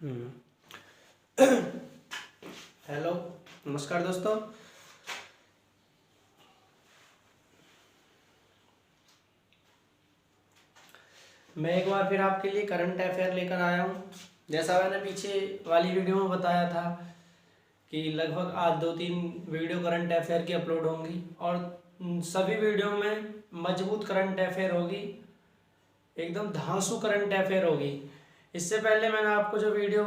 हम्म। Hello, नमस्कार दोस्तों। मैं एक बार फिर आपके लिए करंट अफेयर लेकर आया हूँ। जैसा मैंने पीछे वाली वीडियो में बताया था कि लगभग आज 2-3 वीडियो करंट अफेयर की अपलोड होंगी और सभी वीडियो में मजबूत करंट अफेयर होगी, एकदम धांसू करंट अफेयर होगी। इससे पहले मैंने आपको जो वीडियो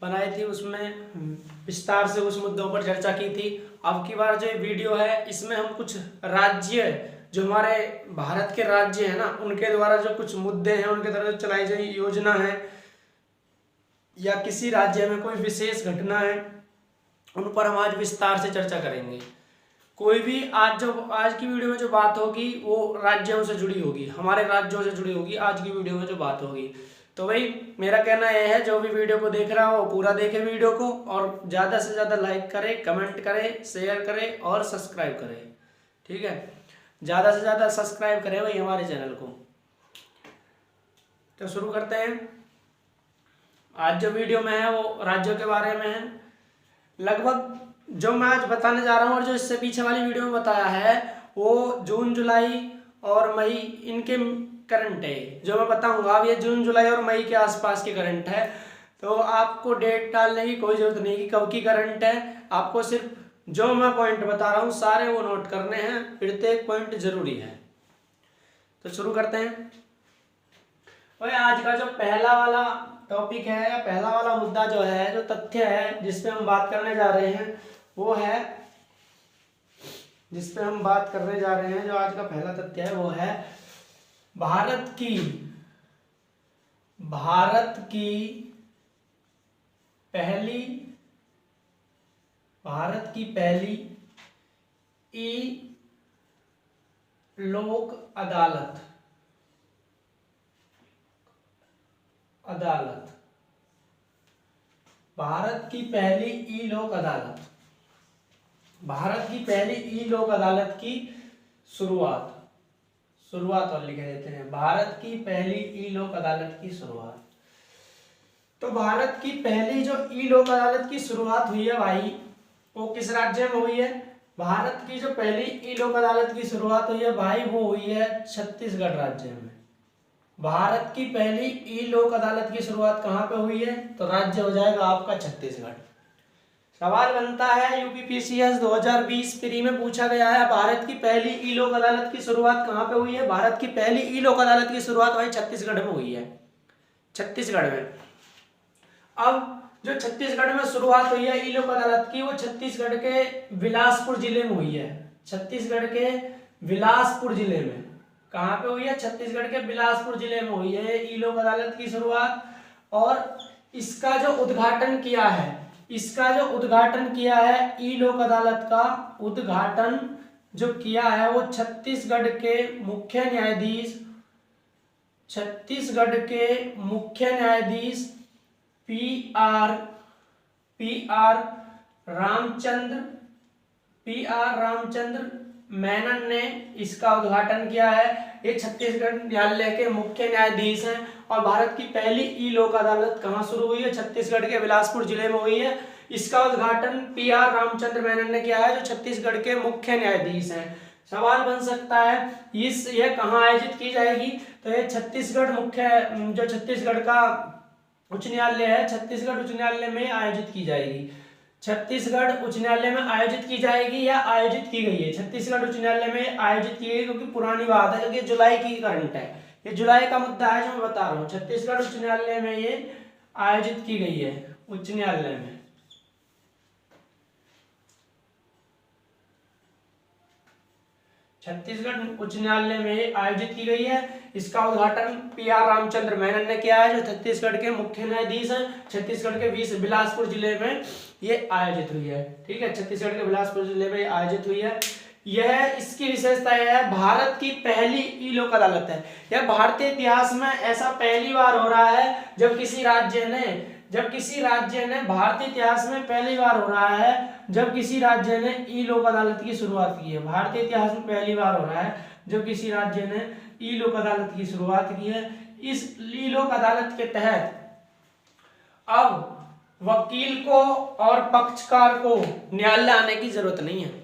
बनाई थी उसमें विस्तार से उस मुद्दों पर चर्चा की थी। अब की बार जो वीडियो है इसमें हम कुछ राज्य, जो हमारे भारत के राज्य हैं ना, उनके द्वारा जो कुछ मुद्दे हैं, उनके द्वारा जो चलाई गई योजना है या किसी राज्य में कोई विशेष घटना है, उन पर हम आज विस्तार से चर्चा करेंगे। कोई भी आज की वीडियो में जो बात होगी वो राज्यों से जुड़ी होगी, हमारे राज्यों से जुड़ी होगी। आज की वीडियो में जो बात होगी तो भाई मेरा कहना यह है, जो भी वीडियो को देख रहा हो पूरा देखे वीडियो को, और ज़्यादा से ज़्यादा लाइक करे, कमेंट करे, शेयर करे और सब्सक्राइब करे। ठीक है, ज़्यादा से ज़्यादा सब्सक्राइब करें भाई हमारे चैनल को। तो शुरू करते हैं। आज जो वीडियो में है वो राज्यों के बारे में है। लगभग जो मैं आज बताने जा रहा हूँ और जो इससे पीछे वाली वीडियो में बताया है वो जून, जुलाई और मई इनके करंट है। जो मैं बताऊंगा अब ये जून, जुलाई और मई के आसपास के करंट है। तो आपको डेट डालने की कोई जरूरत नहीं कि कब की करंट है। आपको सिर्फ जो मैं पॉइंट बता रहा हूँ सारे वो नोट करने हैं, प्रत्येक पॉइंट जरूरी है। तो शुरू करते हैं। भाई आज का जो पहला वाला टॉपिक है या पहला वाला मुद्दा जो है, जो तथ्य है जिस पे हम बात करने जा रहे हैं वो है, जिस पे हम बात करने जा रहे हैं, जो आज का पहला तथ्य है वो है भारत की पहली ई लोक अदालत भारत की पहली ई लोक अदालत, भारत की पहली ई लोक अदालत की शुरुआत और लिख देते हैं, भारत की पहली ई लोक अदालत की शुरुआत। तो भारत की पहली जो ई लोक अदालत की शुरुआत हुई है भाई, वो किस राज्य में हुई है? भारत की जो पहली ई लोक अदालत की शुरुआत हुई है भाई, वो हुई है छत्तीसगढ़ राज्य में। भारत की पहली ई लोक अदालत की शुरुआत कहाँ पे हुई है? तो राज्य हो जाएगा आपका छत्तीसगढ़। सवाल बनता है यूपीपीसीएस 2020 प्री में पूछा गया है, भारत की पहली ई लोक अदालत की शुरुआत कहाँ पे हुई है? भारत की पहली ई लोक अदालत की शुरुआत भाई छत्तीसगढ़ में हुई है, छत्तीसगढ़ में। अब जो छत्तीसगढ़ में शुरुआत हुई है ई लोक अदालत की, वो छत्तीसगढ़ के बिलासपुर जिले में हुई है। छत्तीसगढ़ के बिलासपुर जिले में। कहाँ पे हुई है? छत्तीसगढ़ के बिलासपुर जिले में हुई है ई लोक अदालत की शुरुआत। और इसका जो उद्घाटन किया है, ई लोक अदालत का उद्घाटन जो किया है वो छत्तीसगढ़ के मुख्य न्यायाधीश पी आर रामचंद्र मेनन ने इसका उद्घाटन किया है। ये छत्तीसगढ़ न्यायालय के मुख्य न्यायाधीश हैं। और भारत की पहली ई लोक अदालत कहाँ शुरू हुई है? छत्तीसगढ़ के बिलासपुर जिले में हुई है। इसका उद्घाटन पी आर रामचंद्र मेनन ने किया है, जो छत्तीसगढ़ के मुख्य न्यायाधीश हैं। सवाल बन सकता है यह कहाँ आयोजित की जाएगी? तो ये छत्तीसगढ़ का उच्च न्यायालय है, छत्तीसगढ़ उच्च न्यायालय में आयोजित की जाएगी। छत्तीसगढ़ उच्च न्यायालय में आयोजित की जाएगी या आयोजित की गई है? छत्तीसगढ़ उच्च न्यायालय में आयोजित की गई, क्योंकि पुरानी बात है, क्योंकि जुलाई की करंट है, ये जुलाई का मुद्दा है जो मैं बता रहा हूँ। छत्तीसगढ़ उच्च न्यायालय में ये आयोजित की गई है, उच्च न्यायालय में। छत्तीसगढ़ उच्च न्यायालय में आयोजित की गई है। इसका उद्घाटन पी आर रामचंद्र मेनन ने किया है, जो छत्तीसगढ़ के मुख्य न्यायाधीश हैं। छत्तीसगढ़ के बिलासपुर जिले में ये आयोजित हुई है। ठीक है, छत्तीसगढ़ के बिलासपुर जिले में आयोजित हुई है। यह इसकी विशेषता यह है, भारत की पहली ई लोक अदालत है। यह भारतीय इतिहास में ऐसा पहली बार हो रहा है जब किसी राज्य ने भारतीय इतिहास में पहली बार हो रहा है जब किसी राज्य ने ई लोक अदालत की शुरुआत की है। भारतीय इतिहास में पहली बार हो रहा है जब किसी राज्य ने ई लोक अदालत की शुरुआत की है। इस ई लोक अदालत के तहत अब वकील को और पक्षकार को न्यायालय आने की जरूरत नहीं है।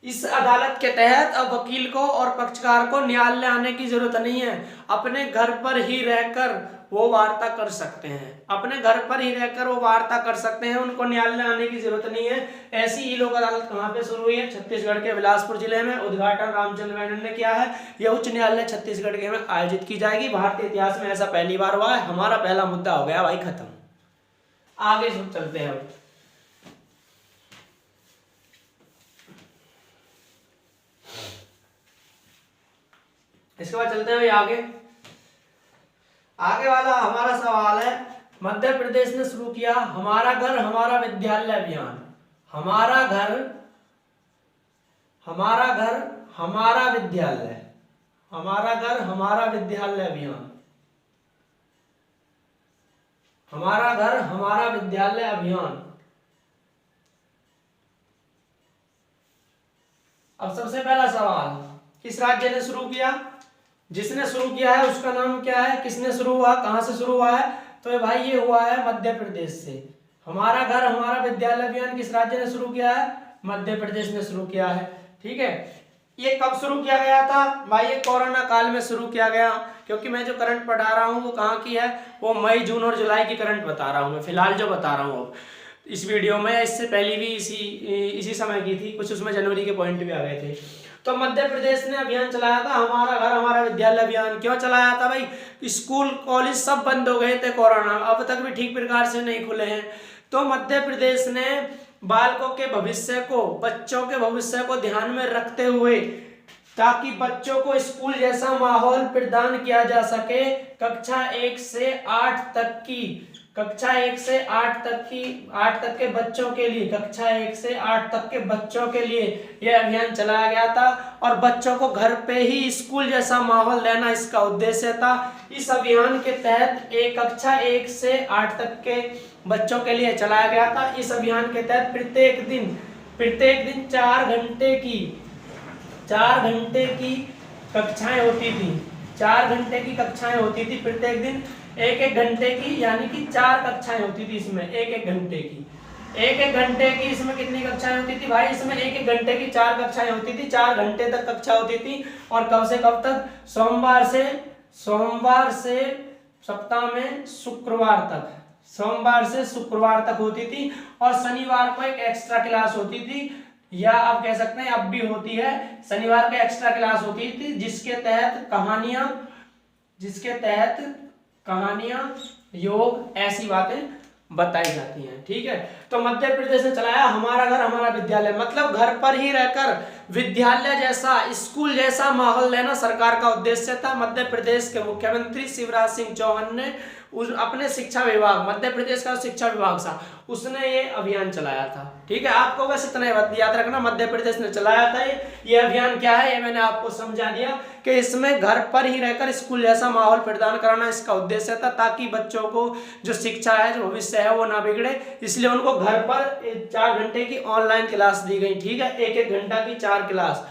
इस अदालत के तहत अब वकील को और पक्षकार को न्यायालय आने की जरूरत नहीं है, अपने घर पर ही रहकर वो वार्ता कर सकते हैं, अपने घर पर ही रहकर वो वार्ता कर सकते हैं, उनको न्यायालय आने की जरूरत नहीं है। ऐसी ई लोक अदालत कहाँ पे शुरू हुई है? छत्तीसगढ़ के बिलासपुर जिले में। उद्घाटन रामचंद्र मेनन ने किया है। यह उच्च न्यायालय छत्तीसगढ़ के में आयोजित की जाएगी। भारतीय इतिहास में ऐसा पहली बार हुआ है। हमारा पहला मुद्दा हो गया भाई खत्म। आगे चलते हैं। इसके बाद चलते हैं आगे। आगे वाला हमारा सवाल है, मध्य प्रदेश ने शुरू किया हमारा घर हमारा विद्यालय अभियान। हमारा घर हमारा विद्यालय, हमारा घर हमारा विद्यालय अभियान, हमारा घर हमारा विद्यालय अभियान। अब सबसे पहला सवाल, किस राज्य ने शुरू किया? जिसने शुरू किया है उसका नाम क्या है? किसने शुरू हुआ, कहां से शुरू हुआ है? तो भाई ये हुआ है मध्य प्रदेश से। हमारा घर हमारा विद्यालय अभियान किस राज्य ने शुरू किया है? मध्य प्रदेश ने शुरू किया है। ठीक है, ये कब शुरू किया गया था? भाई ये कोरोना काल में शुरू किया गया, क्योंकि मैं जो करंट पढ़ा रहा हूँ वो कहाँ की है? वो मई, जून और जुलाई की करंट बता रहा हूँ मैं, फिलहाल जो बता रहा हूँ इस वीडियो में। इससे पहले भी इसी समय की थी, कुछ उसमें जनवरी के पॉइंट भी आ गए थे। तो मध्य प्रदेश ने अभियान चलाया था हमारा घर हमारा विद्यालय अभियान। क्यों चलाया था भाई? स्कूल कॉलेज सब बंद हो गए थे कोरोना, अब तक भी ठीक प्रकार से नहीं खुले हैं। तो मध्य प्रदेश ने बालकों के भविष्य को, बच्चों के भविष्य को ध्यान में रखते हुए, ताकि बच्चों को स्कूल जैसा माहौल प्रदान किया जा सके, कक्षा 1 से 8 तक की, कक्षा 1 से 8 तक के बच्चों के लिए, कक्षा 1 से 8 तक के बच्चों के लिए यह अभियान चलाया गया था। और बच्चों को घर पे ही स्कूल जैसा माहौल देना इसका उद्देश्य था। इस अभियान के तहत कक्षा 1 से 8 तक के बच्चों के लिए चलाया गया था। इस अभियान के तहत प्रत्येक दिन 4 घंटे की कक्षाएं होती थी। 4 घंटे की कक्षाएं होती थी प्रत्येक दिन, 1-1 घंटे की, यानी कि 4 कक्षाएं होती थी इसमें, 1-1 घंटे की। 1-1 घंटे की इसमें कितनी कक्षाएं होती थी भाई? इसमें 1-1 घंटे की 4 कक्षाएं होती थी, 4 घंटे तक कक्षा होती थी। और कब से कब तक? सोमवार से सप्ताह में शुक्रवार तक, सोमवार से शुक्रवार तक होती थी। और शनिवार को एक एक्स्ट्रा क्लास होती थी, या आप कह सकते हैं अब भी होती है, शनिवार को एक्स्ट्रा क्लास होती थी, जिसके तहत कहानियां, योग, ऐसी बातें बताई जाती हैं। ठीक है, तो मध्य प्रदेश ने चलाया हमारा घर हमारा विद्यालय, मतलब घर पर ही रहकर विद्यालय जैसा, स्कूल जैसा माहौल लेना सरकार का उद्देश्य था। मध्य प्रदेश के मुख्यमंत्री शिवराज सिंह चौहान ने अपने शिक्षा विभाग, मध्य प्रदेश का शिक्षा विभाग था, उसने ये अभियान चलाया था। ठीक है, आपको बस इतना याद रखना, मध्य प्रदेश ने चलाया था ये अभियान। क्या है ये मैंने आपको समझा दिया कि इसमें घर पर ही रहकर स्कूल जैसा माहौल प्रदान कराना इसका उद्देश्य था, ताकि बच्चों को जो शिक्षा है, जो भविष्य है, वो ना बिगड़े। इसलिए उनको घर पर 4 घंटे की ऑनलाइन क्लास दी गई। ठीक है, 1-1 घंटा की 4 क्लास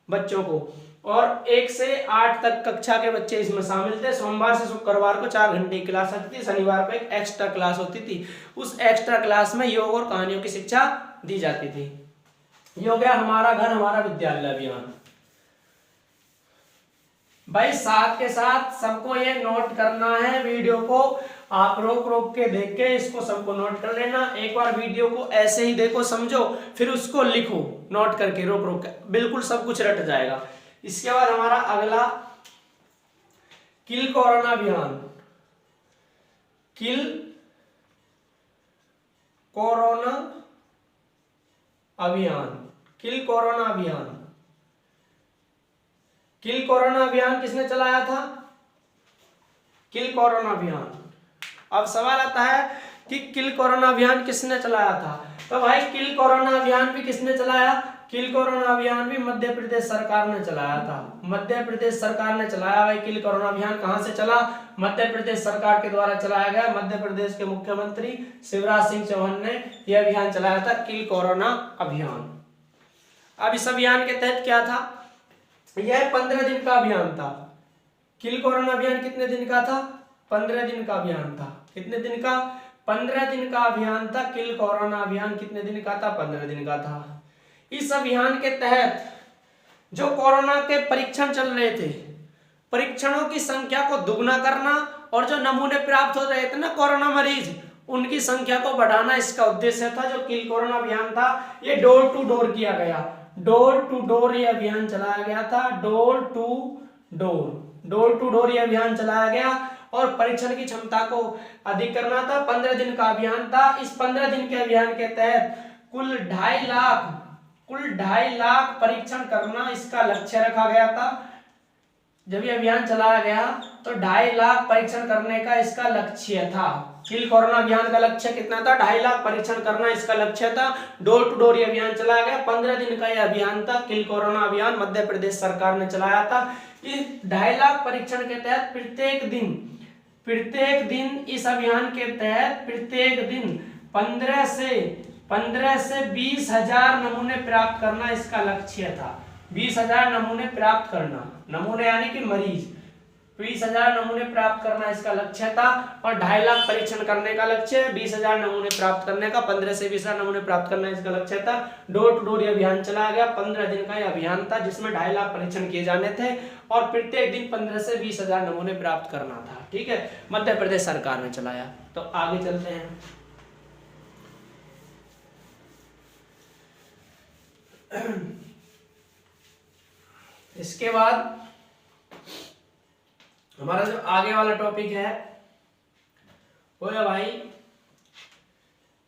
बच्चों को, और 1 से 8 तक कक्षा के बच्चे इसमें शामिल थे। सोमवार से शुक्रवार को 4 घंटे की क्लास होती थी, शनिवार को एक एक्स्ट्रा क्लास होती थी। उस एक्स्ट्रा क्लास में योग और कहानियों की शिक्षा दी जाती थी। ये हो गया हमारा घर हमारा विद्यालय अभियान। भाई साथ के साथ सबको ये नोट करना है, वीडियो को आप रोक के देख के इसको सबको नोट कर लेना। एक बार वीडियो को ऐसे ही देखो, समझो, फिर उसको लिखो नोट करके, रोक के, बिल्कुल सब कुछ रट जाएगा। इसके बाद हमारा अगला, किल कोरोना अभियान। किल कोरोना अभियान, किल कोरोना अभियान। किल कोरोना अभियान किसने चलाया था? किल कोरोना अभियान। अब सवाल आता है कि किल कोरोना अभियान किसने चलाया था? तो भाई किल कोरोना अभियान भी किसने चलाया? किल कोरोना अभियान भी मध्य प्रदेश सरकार ने चलाया था। मध्य प्रदेश सरकार ने चलाया भाई किल कोरोना अभियान। कहां से चला? मध्य प्रदेश सरकार के द्वारा चलाया गया। मध्य प्रदेश के मुख्यमंत्री शिवराज सिंह चौहान ने यह अभियान चलाया था, किल कोरोना अभियान। अब इस अभियान के तहत क्या था? यह 15 दिन का अभियान था। किल कोरोना अभियान कितने दिन का था? 15 दिन का अभियान था। कितने दिन का? 15 दिन का अभियान था। किल कोरोना अभियान कितने दिन का था? 15 दिन का था। इस अभियान के तहत जो कोरोना के परीक्षण चल रहे थे, परीक्षणों की संख्या को दुगना करना और जो नमूने प्राप्त हो रहे थे ना कोरोना मरीज, उनकी संख्या को बढ़ाना इसका उद्देश्य था। जो किल कोरोना अभियान था ये डोर टू डोर किया गया, डोर टू डोर ये अभियान चलाया गया था। डोर टू डोर ये अभियान चलाया गया और परीक्षण की क्षमता को अधिक करना था। 15 दिन का अभियान था। इस 15 दिन के अभियान के तहत कुल 2.5 लाख परीक्षण करना इसका लक्ष्य रखा गया था। जब ये अभियान चलाया गया तो 2.5 लाख परीक्षण करने का इसका लक्ष्य था। किल कोरोना अभियान का लक्ष्य कितना था? 2.5 लाख परीक्षण करना इसका लक्ष्य था। डोर टू डोर ये अभियान चलाया गया। 15 दिन का यह अभियान था। किल कोरोना अभियान मध्य प्रदेश सरकार ने चलाया था। इस 2.5 लाख परीक्षण के तहत प्रत्येक दिन इस अभियान के तहत प्रत्येक दिन 15 से 20,000 नमूने प्राप्त करना इसका लक्ष्य था। 20,000 नमूने प्राप्त करना, नमूने यानी कि मरीज, 20,000 नमूने प्राप्त करना इसका लक्ष्य था। और 2.5 लाख परीक्षण करने का लक्ष्य, 20,000 नमूने प्राप्त करने का, 15 से 20,000 नमूने प्राप्त करना इसका लक्ष्य था। डोर टू डोर ये अभियान चलाया गया। 15 दिन का यह अभियान था जिसमें 2.5 लाख परीक्षण किए जाने थे और प्रत्येक दिन 15 से 20,000 नमूने प्राप्त करना था। ठीक है, मध्य प्रदेश सरकार ने चलाया। तो आगे चलते हैं। इसके बाद हमारा जो आगे वाला टॉपिक है वो है भाई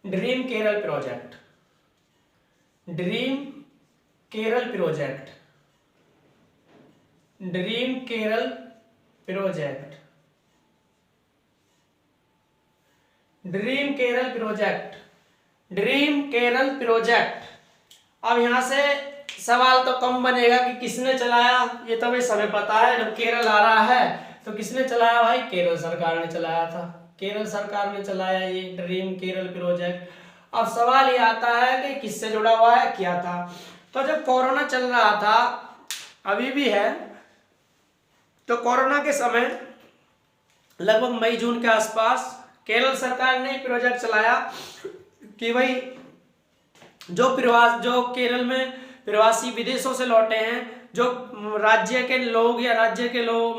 dream Kerala project. Dream Kerala project, dream Kerala project, dream Kerala project, dream Kerala project. अब यहां से सवाल तो कम बनेगा कि किसने चलाया, ये तो भाई समय पता है। जब केरल आ रहा है तो किसने चलाया भाई? केरल सरकार ने चलाया था। केरल सरकार ने चलाया ये ड्रीम केरल प्रोजेक्ट। अब सवाल ये आता है कि किससे जुड़ा हुआ है, क्या था? तो जब कोरोना चल रहा था, अभी भी है, तो कोरोना के समय लगभग मई जून के आसपास केरल सरकार ने प्रोजेक्ट चलाया कि भाई जो केरल में प्रवासी विदेशों से लौटे हैं, जो राज्य के लोग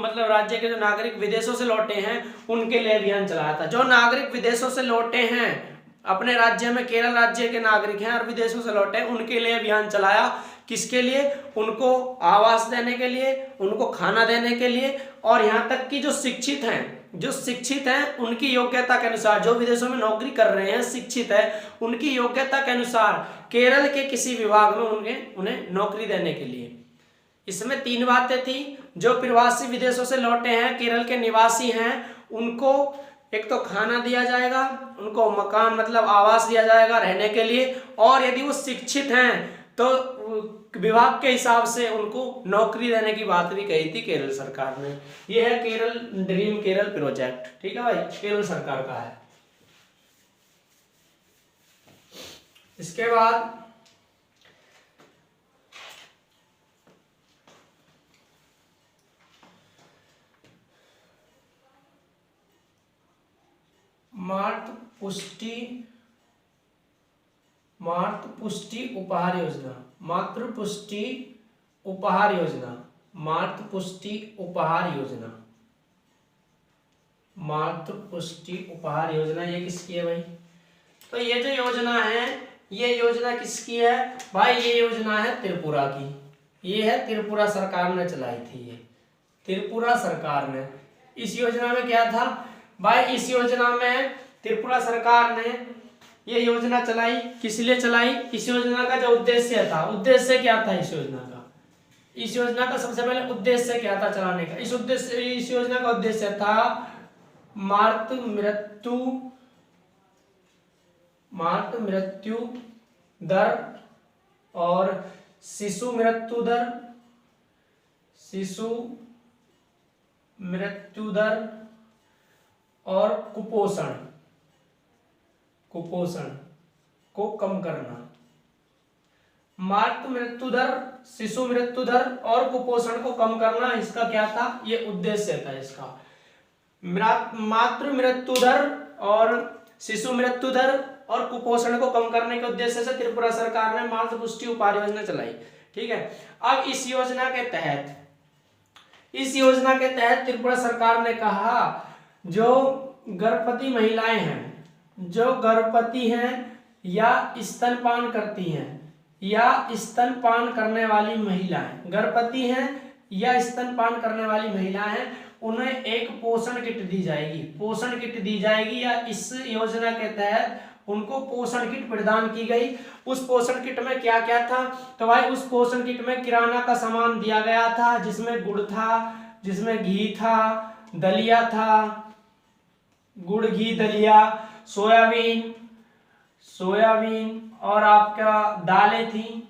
मतलब राज्य के जो नागरिक विदेशों से लौटे हैं, उनके लिए अभियान चलाया था। जो नागरिक विदेशों से लौटे हैं अपने राज्य में, केरल राज्य के नागरिक हैं और विदेशों से लौटे हैं, उनके लिए अभियान चलाया। किसके लिए? उनको आवास देने के लिए, उनको खाना देने के लिए, और यहाँ तक कि जो शिक्षित हैं उनकी योग्यता के अनुसार, जो विदेशों में नौकरी कर रहे हैं, शिक्षित है, उनकी योग्यता के अनुसार केरल के किसी विभाग में उन्हें नौकरी देने के लिए। इसमें 3 बातें थी। जो प्रवासी विदेशों से लौटे हैं, केरल के निवासी हैं, उनको एक तो खाना दिया जाएगा, उनको मकान मतलब आवास दिया जाएगा रहने के लिए, और यदि वो शिक्षित हैं तो विभाग के हिसाब से उनको नौकरी देने की बात भी कही थी केरल सरकार ने। यह है केरल ड्रीम केरल प्रोजेक्ट। ठीक है भाई, केरल सरकार का है। इसके बाद मातृपुष्टि उपहार योजना, मातृपुष्टि उपहार योजना, मातृपुष्टि उपहार योजना, मातृपुष्टि उपहार योजना, ये किसकी है भाई? तो ये जो योजना है, ये योजना किसकी है भाई? ये योजना है त्रिपुरा की। ये है त्रिपुरा सरकार ने चलाई थी, ये त्रिपुरा सरकार ने। इस योजना में क्या था भाई? इस योजना में त्रिपुरा सरकार ने ये योजना चलाई। किस लिए चलाई? इस योजना का जो उद्देश्य था, उद्देश्य क्या था इस योजना का? इस योजना का सबसे पहले उद्देश्य क्या था चलाने का? इस योजना का उद्देश्य था मातृ मृत्यु दर और शिशु मृत्यु दर और कुपोषण को कम करना। मातृ मृत्यु दर, शिशु मृत्यु दर और कुपोषण को कम करना, इसका क्या था? ये उद्देश्य था इसका। मातृ मृत्यु दर और शिशु मृत्यु दर और कुपोषण को कम करने के उद्देश्य से त्रिपुरा सरकार ने मातृ पुष्टि उपहार योजना चलाई। ठीक है, अब इस योजना के तहत त्रिपुरा सरकार ने कहा जो गर्भवती महिलाएं हैं, जो गर्भवती हैं या स्तनपान करती हैं या स्तनपान करने वाली महिलाएं, गर्भवती हैं या स्तनपान करने वाली महिलाएं हैं, उन्हें एक पोषण किट दी जाएगी या इस योजना के तहत उनको पोषण किट प्रदान की गई। उस पोषण किट में क्या क्या था, तो भाई उस पोषण किट में किराना का सामान दिया गया था, जिसमें गुड़ था, जिसमें घी था, दलिया था, गुड़ घी दलिया, सोयाबीन और आपका दालें थी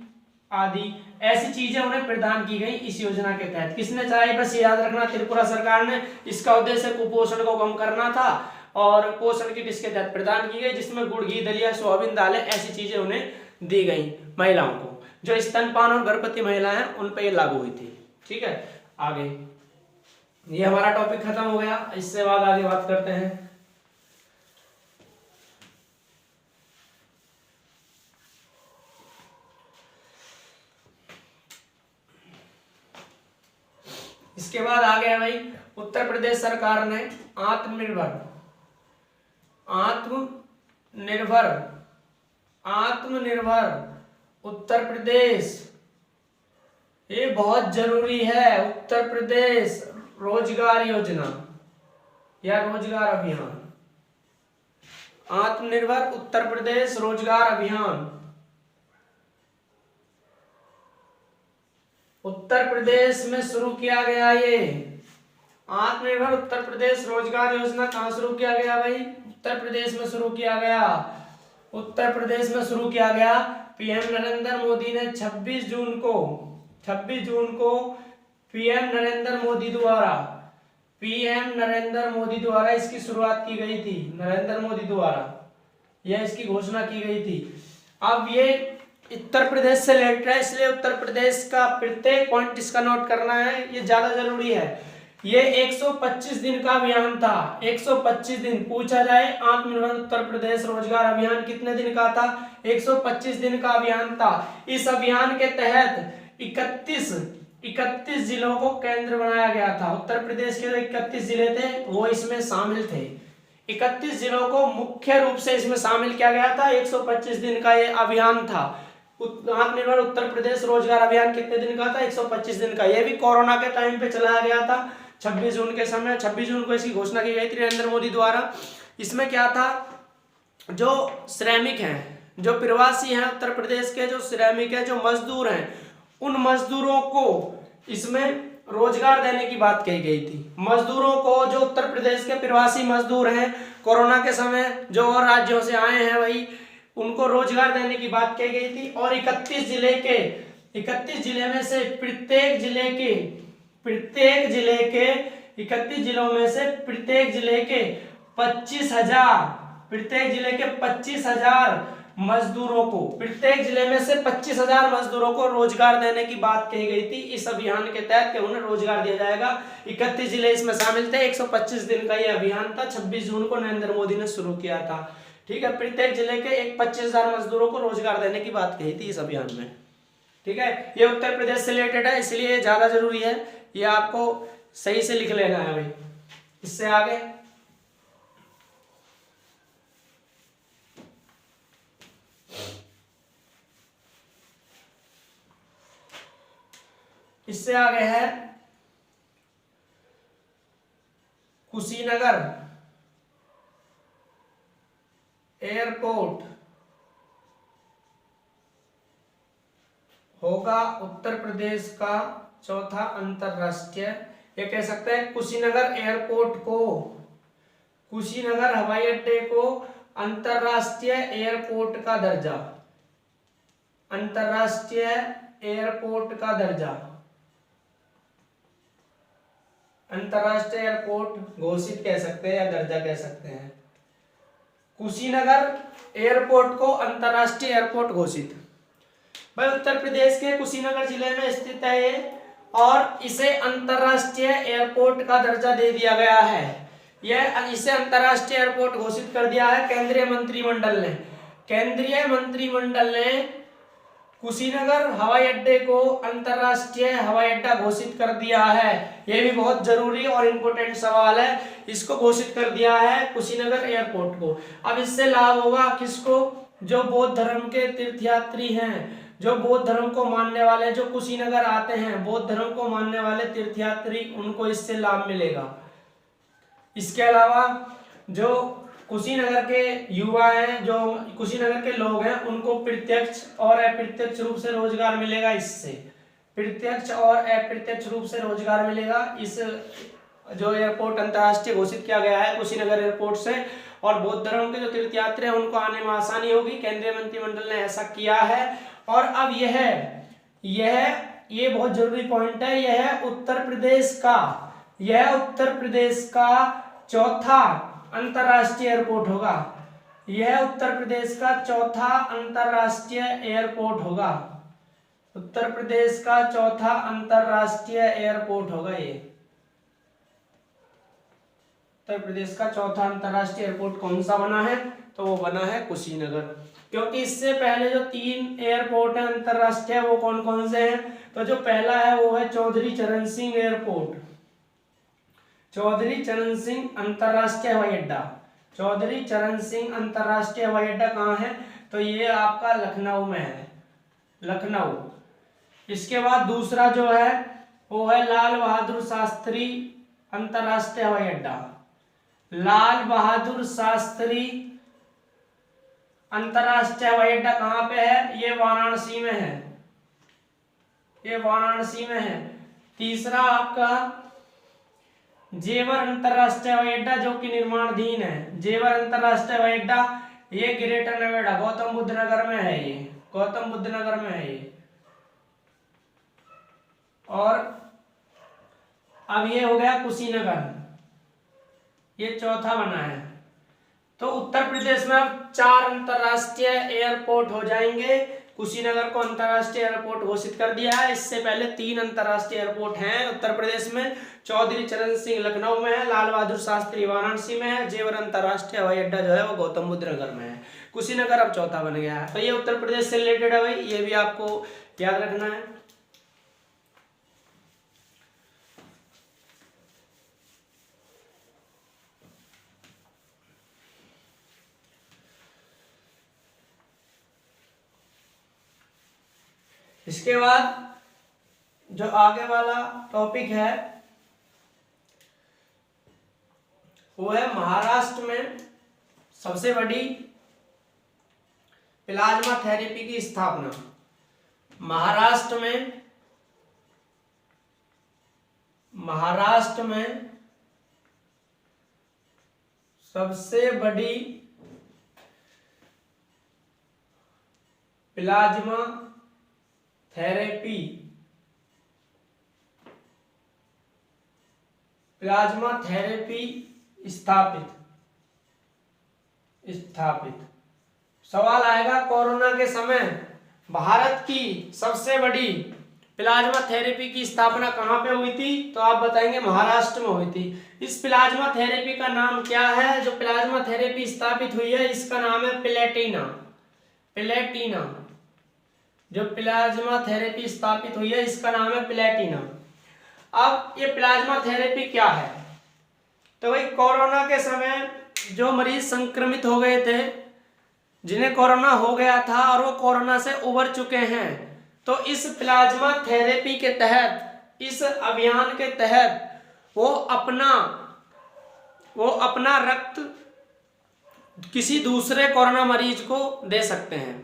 आदि, ऐसी चीजें उन्हें प्रदान की गई इस योजना के तहत। किसने चलाई, बस याद रखना, त्रिपुरा सरकार ने। इसका उद्देश्य कुपोषण को कम करना था और पोषण किट इसके तहत प्रदान की गई, जिसमें गुड़ घी दलिया सोयाबीन दालें ऐसी चीजें उन्हें दी गई महिलाओं को। जो स्तनपान और गर्भवती महिलाएं हैं उन पर ये लागू हुई थी। ठीक है, आगे ये हमारा टॉपिक खत्म हो गया। इससे बाद आगे बात करते हैं इसके बाद आ गया भाई, उत्तर प्रदेश सरकार ने आत्मनिर्भर उत्तर प्रदेश, ये बहुत जरूरी है, उत्तर प्रदेश रोजगार योजना या रोजगार अभियान, आत्मनिर्भर उत्तर प्रदेश रोजगार अभियान उत्तर प्रदेश में शुरू किया गया। ये आत्मनिर्भर उत्तर प्रदेश रोजगार योजना कहाँ शुरू किया गया भाई, उत्तर प्रदेश में शुरू किया गया। उत्तर प्रदेश में शुरू किया गया। पीएम नरेंद्र मोदी ने 26 जून को पीएम नरेंद्र मोदी द्वारा इसकी शुरुआत की गई थी। नरेंद्र मोदी द्वारा यह इसकी घोषणा की गई थी। अब ये उत्तर प्रदेश से रिलेटेड है, इसलिए उत्तर प्रदेश का प्रत्येक पॉइंट इसका नोट करना है, ये ज्यादा जरूरी है। ये 125 दिन का अभियान था। 125 दिन पूछा जाए, आत्मनिर्भर उत्तर प्रदेश रोजगार अभियान कितने दिन का था? 125 दिन का अभियान था। इस अभियान के तहत 31 जिलों को केंद्र बनाया गया था। उत्तर प्रदेश के जो 31 जिले थे वो इसमें शामिल थे। 31 जिलों को मुख्य रूप से इसमें शामिल किया गया था। 125 दिन का ये अभियान था। आत्मनिर्भर उत्तर प्रदेश रोजगार अभियान कितने दिन का था? 125 दिन का। यह भी कोरोना के टाइम पे चलाया गया था। 26 जून के समय 26 जून को इसकी घोषणा की गई थी नरेंद्र मोदी द्वारा। इसमें क्या था, जो श्रमिक हैं, जो प्रवासी हैं उत्तर प्रदेश के, जो श्रमिक हैं, जो मजदूर हैं, उन मजदूरों को इसमें रोजगार देने की बात कही गई थी। मजदूरों को, जो उत्तर प्रदेश के प्रवासी मजदूर हैं, कोरोना के समय जो और राज्यों से आए हैं वही, उनको रोजगार देने की बात कही गई थी। और 31 जिले में से प्रत्येक जिले के 31 जिलों में से प्रत्येक जिले के 25,000 मजदूरों को, प्रत्येक जिले में से 25,000 मजदूरों को रोजगार देने की बात कही गई थी इस अभियान के तहत कि उन्हें रोजगार दिया जाएगा। 31 जिले इसमें शामिल थे। 125 दिन का यह अभियान था। 26 जून को नरेंद्र मोदी ने शुरू किया था। ठीक है, प्रत्येक जिले के 25,000 मजदूरों को रोजगार देने की बात कही थी इस अभियान में। ठीक है, ये उत्तर प्रदेश से रिलेटेड है, इसलिए ज्यादा जरूरी है, ये आपको सही से लिख लेना है भाई। इससे आगे है कुशीनगर एयरपोर्ट होगा उत्तर प्रदेश का चौथा अंतरराष्ट्रीय, ये कह सकते हैं कुशीनगर एयरपोर्ट को, कुशीनगर हवाई अड्डे को अंतरराष्ट्रीय एयरपोर्ट का दर्जा, अंतरराष्ट्रीय एयरपोर्ट का दर्जा, अंतरराष्ट्रीय एयरपोर्ट घोषित कह सकते हैं या दर्जा कह सकते हैं। कुशीनगर एयरपोर्ट को अंतरराष्ट्रीय एयरपोर्ट घोषित। भाई उत्तर प्रदेश के कुशीनगर जिले में स्थित है ये, और इसे अंतरराष्ट्रीय एयरपोर्ट का दर्जा दे दिया गया है। यह इसे अंतर्राष्ट्रीय एयरपोर्ट घोषित कर दिया है केंद्रीय मंत्रिमंडल ने। केंद्रीय मंत्रिमंडल ने कुशीनगर हवाई अड्डे को अंतर्राष्ट्रीय हवाई अड्डा घोषित कर दिया है। यह भी बहुत जरूरी और इम्पोर्टेंट सवाल है। इसको घोषित कर दिया है कुशीनगर एयरपोर्ट को। अब इससे लाभ होगा किसको? जो बौद्ध धर्म के तीर्थयात्री हैं, जो बौद्ध धर्म को मानने वाले, जो कुशीनगर आते हैं, बौद्ध धर्म को मानने वाले तीर्थयात्री, उनको इससे लाभ मिलेगा। इसके अलावा जो कुशीनगर के युवा हैं, जो कुशीनगर के लोग हैं, उनको प्रत्यक्ष और अप्रत्यक्ष रूप से रोजगार मिलेगा। इससे प्रत्यक्ष और अप्रत्यक्ष रूप से रोजगार मिलेगा। इस जो एयरपोर्ट अंतर्राष्ट्रीय घोषित किया गया है कुशीनगर एयरपोर्ट से, और बौद्ध धर्म के जो तीर्थयात्री हैं उनको आने में आसानी होगी। केंद्रीय मंत्रिमंडल ने ऐसा किया है। और अब ये बहुत जरूरी पॉइंट है। यह उत्तर प्रदेश का चौथा अंतर्राष्ट्रीय एयरपोर्ट होगा। यह उत्तर प्रदेश का चौथा अंतर्राष्ट्रीय एयरपोर्ट होगा। उत्तर प्रदेश का चौथा अंतर्राष्ट्रीय एयरपोर्ट होगा। ये उत्तर प्रदेश का चौथा अंतर्राष्ट्रीय एयरपोर्ट कौन सा बना है? तो वो बना है कुशीनगर। क्योंकि इससे पहले जो 3 एयरपोर्ट है अंतर्राष्ट्रीय, वो कौन कौन से हैं? तो जो पहला है वो है चौधरी चरण सिंह एयरपोर्ट, चौधरी चरण सिंह अंतर्राष्ट्रीय हवाई अड्डा। चौधरी चरण सिंह अंतर्राष्ट्रीय हवाई अड्डा कहाँ है? तो ये आपका लखनऊ में है, लखनऊ। इसके बाद दूसरा जो है वो है लाल बहादुर शास्त्री अंतर्राष्ट्रीय हवाई अड्डा। लाल बहादुर शास्त्री अंतर्राष्ट्रीय हवाई अड्डा कहाँ पे है? ये वाराणसी में है, ये वाराणसी में है। तीसरा आपका जेवर अंतर्राष्ट्रीय हवाई अड्डा, जो कि निर्माणाधीन है। जेवर अंतर्राष्ट्रीय हवाई अड्डा ये ग्रेटर नोएडा, गौतम बुद्ध नगर में है। ये गौतम बुद्ध नगर में है ये। और अब ये हो गया कुशीनगर, ये चौथा बना है। तो उत्तर प्रदेश में अब 4 अंतर्राष्ट्रीय एयरपोर्ट हो जाएंगे। कुशीनगर को अंतर्राष्ट्रीय एयरपोर्ट घोषित कर दिया है। इससे पहले 3 अंतर्राष्ट्रीय एयरपोर्ट हैं उत्तर प्रदेश में। चौधरी चरण सिंह लखनऊ में है, लाल बहादुर शास्त्री वाराणसी में है, जेवर अंतर्राष्ट्रीय हवाई अड्डा जो है वो गौतम बुद्ध नगर में है। कुशीनगर अब चौथा बन गया है। तो ये उत्तर प्रदेश से रिलेटेड है भाई, ये भी आपको याद रखना है। इसके बाद जो आगे वाला टॉपिक है वो है महाराष्ट्र में सबसे बड़ी प्लाज्मा थेरेपी की स्थापना। महाराष्ट्र में सबसे बड़ी प्लाज्मा थेरेपी स्थापित। सवाल आएगा कोरोना के समय भारत की सबसे बड़ी प्लाज्मा थेरेपी की स्थापना कहाँ पे हुई थी? तो आप बताएंगे महाराष्ट्र में हुई थी। इस प्लाज्मा थेरेपी का नाम क्या है? जो प्लाज्मा थेरेपी स्थापित हुई है इसका नाम है प्लेटिना। जो प्लाज्मा थेरेपी स्थापित हुई है इसका नाम है प्लेटिना। अब ये प्लाज्मा थेरेपी क्या है? तो भाई कोरोना के समय जो मरीज संक्रमित हो गए थे, जिन्हें कोरोना हो गया था और वो कोरोना से उबर चुके हैं, तो इस प्लाज्मा थेरेपी के तहत, इस अभियान के तहत वो अपना रक्त किसी दूसरे कोरोना मरीज को दे सकते हैं।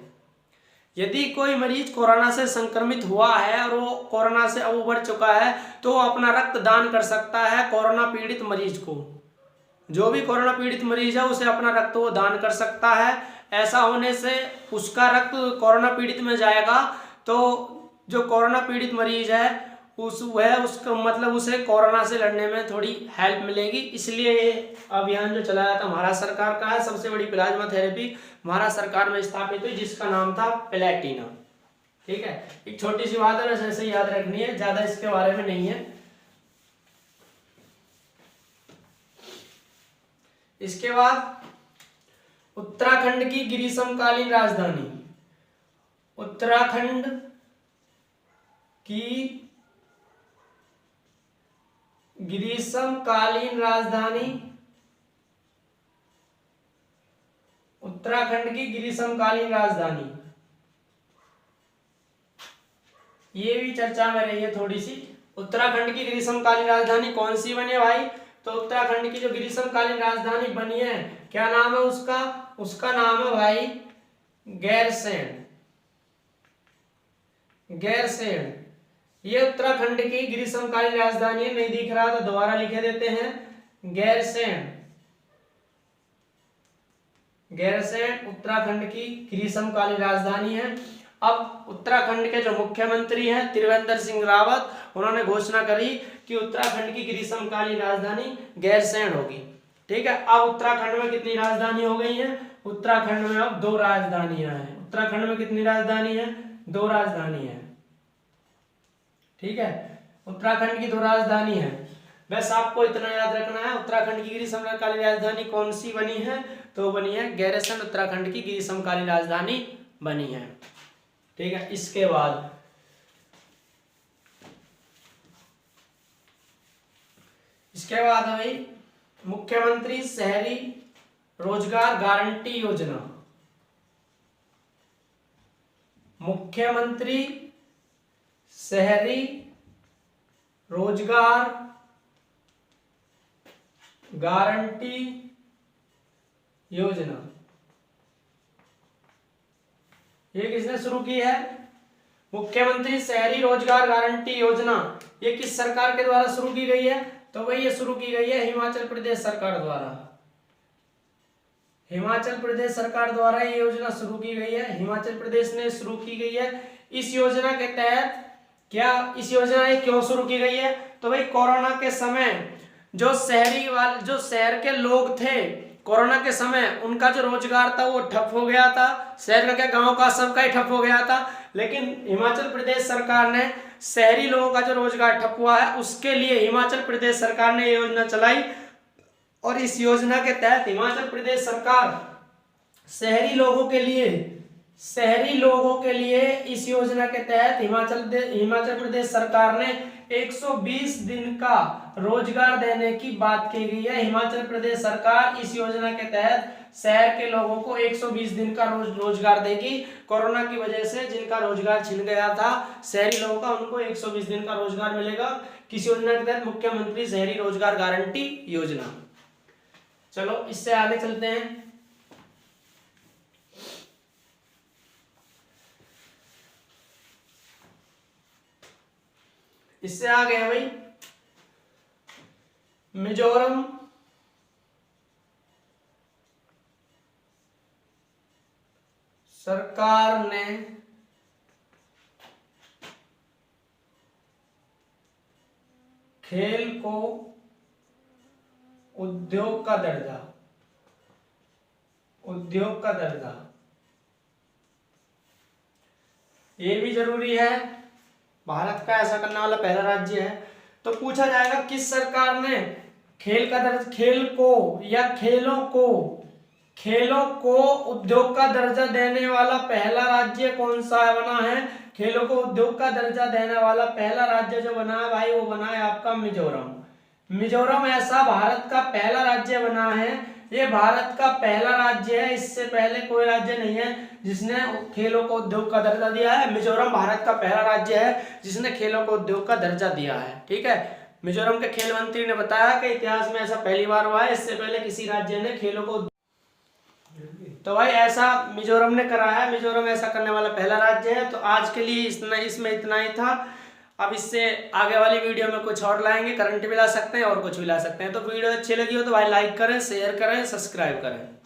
यदि कोई मरीज कोरोना से संक्रमित हुआ है और वो कोरोना से अब उबर चुका है तो वो अपना रक्त दान कर सकता है कोरोना पीड़ित मरीज को। जो भी कोरोना पीड़ित मरीज है उसे अपना रक्त वो दान कर सकता है। ऐसा होने से उसका रक्त कोरोना पीड़ित में जाएगा, तो जो कोरोना पीड़ित मरीज है उसका मतलब उसे कोरोना से लड़ने में थोड़ी हेल्प मिलेगी। इसलिए ये अभियान जो चलाया था महाराष्ट्र सरकार का है। सबसे बड़ी प्लाज्मा थेरेपी महाराष्ट्र सरकार में स्थापित हुई जिसका नाम था प्लेटिना। ठीक है, एक छोटी सी बात है, ऐसे याद रखनी है, ज्यादा इसके बारे में नहीं है। इसके बाद उत्तराखंड की ग्रीष्मकालीन राजधानी, उत्तराखंड की ग्रीष्मकालीन राजधानी, उत्तराखंड की ग्रीष्मकालीन राजधानी, ये भी चर्चा में रही है थोड़ी सी। उत्तराखंड की ग्रीष्मकालीन राजधानी कौन सी बनी है भाई? तो उत्तराखंड की जो ग्रीष्मकालीन राजधानी बनी है, क्या नाम है उसका? उसका नाम है भाई गैरसैंण। गैरसैंण ये उत्तराखंड की ग्रीष्मकालीन राजधानी है। नहीं दिख रहा तो दोबारा लिखे देते हैं, गैरसैंण। गैरसैंण उत्तराखंड की ग्रीष्मकालीन राजधानी है। अब उत्तराखंड के जो मुख्यमंत्री हैं त्रिवेंद्र सिंह रावत, उन्होंने घोषणा करी कि उत्तराखंड की ग्रीष्मकालीन राजधानी गैरसैंण होगी। ठीक है, अब उत्तराखंड में कितनी राजधानी हो गई है? उत्तराखंड में अब 2 राजधानियां हैं। उत्तराखंड में कितनी राजधानी है? 2 राजधानी है। ठीक है, उत्तराखंड की 2 राजधानी है। बस आपको इतना याद रखना है, उत्तराखंड की ग्रीष्मकालीन राजधानी कौन सी बनी है? तो बनी है गैरसैंण, उत्तराखंड की ग्रीष्मकालीन राजधानी बनी है। ठीक है, इसके बाद है भाई मुख्यमंत्री शहरी रोजगार गारंटी योजना। मुख्यमंत्री शहरी रोजगार गारंटी योजना, ये किसने शुरू की है? मुख्यमंत्री शहरी रोजगार गारंटी योजना ये किस सरकार के द्वारा शुरू की गई है? तो भाई ये शुरू की गई है हिमाचल प्रदेश सरकार द्वारा। हिमाचल प्रदेश सरकार द्वारा ये योजना शुरू की गई है, हिमाचल प्रदेश ने शुरू की गई है। इस योजना के तहत क्या, इस योजना ये क्यों शुरू की गई है? तो भाई कोरोना के समय जो शहर के लोग थे, कोरोना के समय उनका जो रोजगार था वो ठप हो गया था। शहर का क्या, गांव का सबका ही ठप हो गया था। लेकिन हिमाचल प्रदेश सरकार ने शहरी लोगों का जो रोजगार ठप हुआ है उसके लिए हिमाचल प्रदेश सरकार ने योजना चलाई। और इस योजना के तहत हिमाचल प्रदेश सरकार शहरी लोगों के लिए इस योजना के तहत हिमाचल प्रदेश सरकार ने 120 दिन का रोजगार देने की बात की गई है। हिमाचल प्रदेश सरकार इस योजना के तहत शहर के लोगों को 120 दिन का रोजगार देगी। कोरोना की वजह से जिनका रोजगार छिन गया था शहरी लोगों का, उनको 120 दिन का रोजगार मिलेगा। किस योजना के तहत? मुख्यमंत्री शहरी रोजगार गारंटी योजना। चलो इससे आगे चलते हैं। इससे आगे है भाई मिजोरम सरकार ने खेल को उद्योग का दर्जा, ये भी जरूरी है। भारत का ऐसा करने वाला पहला राज्य है। तो पूछा जाएगा किस सरकार ने खेलों को उद्योग का दर्जा देने वाला पहला राज्य कौन सा बना है? खेलों को उद्योग का दर्जा देने वाला पहला राज्य जो बना है भाई, वो बना है आपका मिजोरम। मिजोरम ऐसा भारत का पहला राज्य बना है। ये भारत का पहला राज्य है, इससे पहले कोई राज्य नहीं है जिसने खेलों को उद्योग का दर्जा दिया है। मिजोरम भारत का पहला राज्य है जिसने खेलों को उद्योग का दर्जा दिया है। ठीक है, मिजोरम के खेल मंत्री ने बताया कि इतिहास में ऐसा पहली बार हुआ है, इससे पहले किसी राज्य ने खेलों को, तो भाई ऐसा मिजोरम ने करा है। मिजोरम ऐसा करने वाला पहला राज्य है। तो आज के लिए इसमें इतना ही था। अब इससे आगे वाली वीडियो में कुछ और लाएंगे, करंट भी ला सकते हैं और कुछ भी ला सकते हैं। तो वीडियो अच्छी लगी हो तो भाई लाइक करें, शेयर करें, सब्सक्राइब करें।